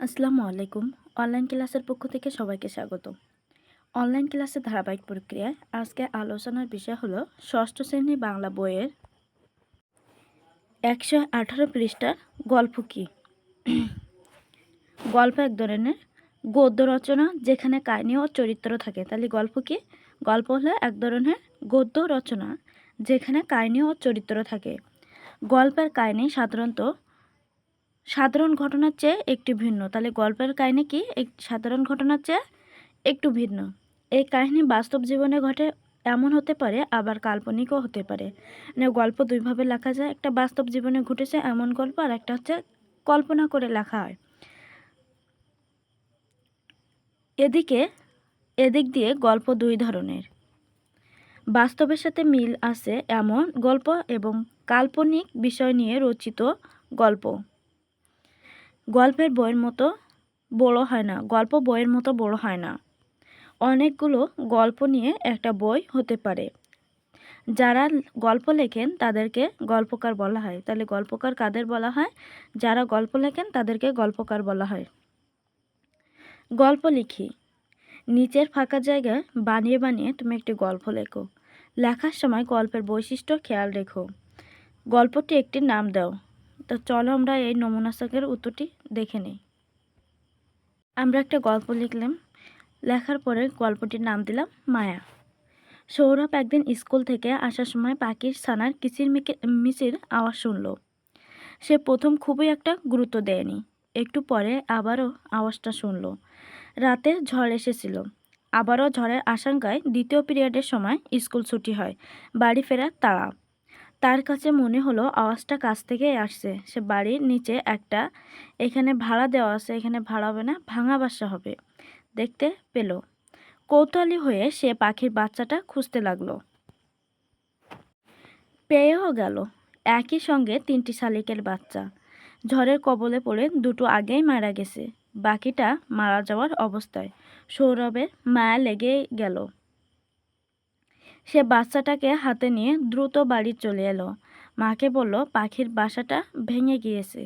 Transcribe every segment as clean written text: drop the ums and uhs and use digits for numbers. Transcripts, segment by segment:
আসসালামু আলাইকুম। অনলাইন ক্লাসের পক্ষ থেকে সবাইকে স্বাগত। অনলাইন ক্লাসের ধারাবাহিক প্রক্রিয়ায় আজকে আলোচনার বিষয় হলো ষষ্ঠ শ্রেণী বাংলা বইয়ের 118 পৃষ্ঠার গল্প কি। গল্প এক ধরনের গদ্য রচনা যেখানে কাহিনী ও চরিত্র থাকে। তাহলে গল্প কি? গল্প হলো এক ধরনের গদ্য রচনা যেখানে কাহিনী ও চরিত্র থাকে। গল্পের কাহিনী সাধারণ ঘটনার চেয়ে একটু ভিন্ন। তাহলে গল্পের কাহিনী কি? সাধারণ ঘটনার চেয়ে একটু ভিন্ন। এই কাহিনী বাস্তব জীবনে ঘটে এমন হতে পারে, আবার কাল্পনিকও হতে পারে। মানে গল্প দুইভাবে লেখা যায়, একটা বাস্তব জীবনে ঘটেছে এমন গল্প, আর একটা হচ্ছে কল্পনা করে লেখা হয়। এদিক দিয়ে গল্প দুই ধরনের, বাস্তবের সাথে মিল আছে এমন গল্প এবং কাল্পনিক বিষয় নিয়ে রচিত গল্প। গল্প বইয়ের মতো বড় হয় না। অনেকগুলো গল্প নিয়ে একটা বই হতে পারে। যারা গল্প লেখেন তাদেরকে গল্পকার বলা হয়। তাহলে গল্পকার কাদের বলা হয়? যারা গল্প লেখেন তাদেরকে গল্পকার বলা হয়। গল্প লিখি, নিচের ফাঁকা জায়গায় বানিয়ে বানিয়ে তুমি একটি গল্প লেখো। লেখার সময় গল্পের বৈশিষ্ট্য খেয়াল রেখো। গল্পটি একটি নাম দাও। তো চলো আমরা এই নমুনা ছকের উত্তরটি দেখে নিই। আমরা একটা গল্প লিখলাম, লেখার পরে গল্পটির নাম দিলাম মায়া। সৌরভ একদিন স্কুল থেকে আসার সময় পাখির ছানার কিচির আওয়াজ শুনল। সে প্রথম খুবই একটা গুরুত্ব দেয়নি। একটু পরে আবারও আওয়াজটা শুনল। রাতে ঝড় এসেছিল। আবারও ঝড়ের আশঙ্কায় দ্বিতীয় পিরিয়ডের সময় স্কুল ছুটি হয়। বাড়ি ফেরার তাড়া। তার কাছে মনে হলো আওয়াজটা কাছ থেকেই আসছে। সে বাড়ির নিচে একটা, এখানে ভাড়া দেওয়া আছে, এখানে ভাড়া হবে না, ভাঙা বাসা হবে, দেখতে পেল। কৌতূহলী হয়ে সে পাখির বাচ্চাটা খুঁজতে লাগলো। পেয়েও গেল। একই সঙ্গে 3টি শালিকের বাচ্চা। ঝড়ের কবলে পড়ে দুটো আগেই মারা গেছে, বাকিটা মারা যাওয়ার অবস্থায়। সৌরভের মায়া লেগে গেল। সে বাচ্চাটাকে হাতে নিয়ে দ্রুত বাড়ি চলে এলো। মাকে বলল পাখির বাসাটা ভেঙে গিয়েছে,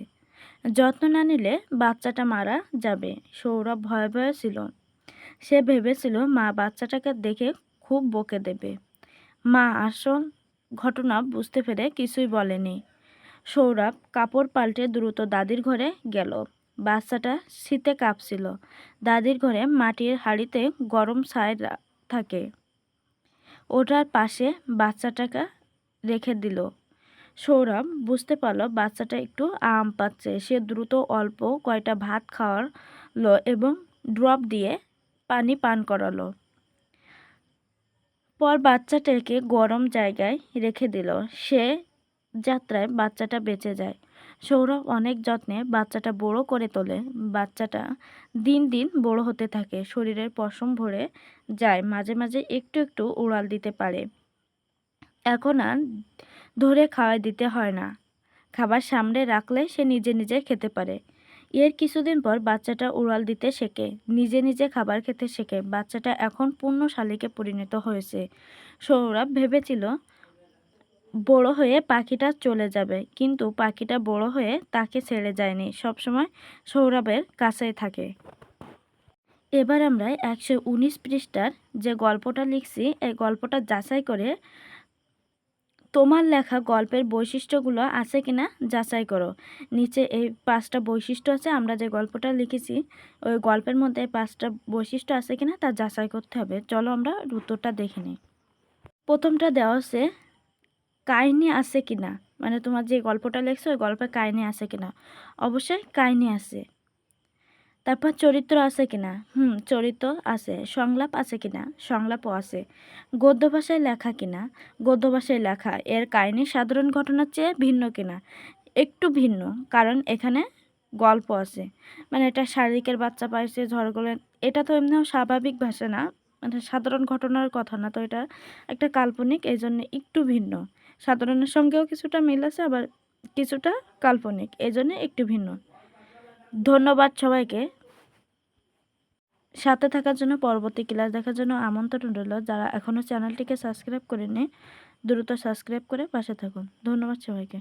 যত্ন না নিলে বাচ্চাটা মারা যাবে। সৌরভ ভয়ে ভয়ে ছিল। সে ভেবেছিল মা বাচ্চাটাকে দেখে খুব বকে দেবে। মা আসল ঘটনা বুঝতে পেরে কিছুই বলেনি। সৌরভ কাপড় পাল্টে দ্রুত দাদির ঘরে গেল। বাচ্চাটা শীতে কাঁপছিল। দাদির ঘরে মাটির হাঁড়িতে গরম ছাই থাকে। ওটার পাশে বাচ্চাটাকে রেখে দিল। সৌরভ বুঝতে পারল বাচ্চাটা একটু আরাম পাচ্ছে। সে দ্রুত অল্প কয়টা ভাত খাওয়ালো এবং ড্রপ দিয়ে পানি পান করালো। পর বাচ্চাটাকে গরম জায়গায় রেখে দিল। সে যাত্রায় বাচ্চাটা বেঁচে যায়। সৌরভ অনেক যত্নে বাচ্চাটা বড় করে তোলে। বাচ্চাটা দিন দিন বড় হতে থাকে। শরীরের পশম ভরে যায়, মাঝে মাঝে একটু একটু উড়াল দিতে পারে। এখন আর ধরে খাওয়াই দিতে হয় না। খাবার সামনে রাখলে সে নিজে নিজে খেতে পারে। এর কিছুদিন পর বাচ্চাটা উড়াল দিতে শেখে, নিজে নিজে খাবার খেতে শেখে। বাচ্চাটা এখন পূর্ণ শালিকে পরিণত হয়েছে। সৌরভ ভেবেছিল বড় হয়ে পাখিটা চলে যাবে, কিন্তু পাখিটা বড় হয়ে তাকে ছেড়ে যায়নি, সবসময় সৌরভের কাছেই থাকে। এবার আমরা 119 পৃষ্ঠার যে গল্পটা লিখছি, এই গল্পটা যাচাই করে তোমার লেখা গল্পের বৈশিষ্ট্যগুলো আছে কিনা যাচাই করো। নিচে এই 5টা বৈশিষ্ট্য আছে, আমরা যে গল্পটা লিখেছি ওই গল্পের মধ্যে 5টা বৈশিষ্ট্য আছে কিনা তা যাচাই করতে হবে। চলো আমরা উত্তরটা দেখে নিই। প্রথমটা দেওয়া আছে কাহিনী আছে কিনা, মানে তোমার যে গল্পটা লিখছো ওই গল্পে কাহিনী আছে কিনা। অবশ্যই কাহিনী আছে। তারপর চরিত্র আছে কিনা, চরিত্র আছে। সংলাপ আছে কিনা, সংলাপও আছে। গদ্য ভাষায় লেখা কিনা, গদ্য ভাষায় লেখা। এর কাহিনী সাধারণ ঘটনার চেয়ে ভিন্ন কিনা, একটু ভিন্ন, কারণ এখানে গল্প আছে। মানে এটা শালিকের বাচ্চা পাইছে ঝড়গুলো, এটা তো এমনিও স্বাভাবিক ভাষা না, মানে সাধারণ ঘটনার কথা না, তো এটা একটা কাল্পনিক, এই জন্য একটু ভিন্ন। সাধারণের সঙ্গেও কিছুটা মিল আছে, আবার কিছুটা কাল্পনিক, এই জন্য একটু ভিন্ন। ধন্যবাদ সবাইকে সাথে থাকার জন্য। পরবর্তী ক্লাস দেখার জন্য আমন্ত্রণ রইল। যারা এখনও চ্যানেলটিকে সাবস্ক্রাইব করেনি দ্রুত সাবস্ক্রাইব করে পাশে থাকুন। ধন্যবাদ সবাইকে।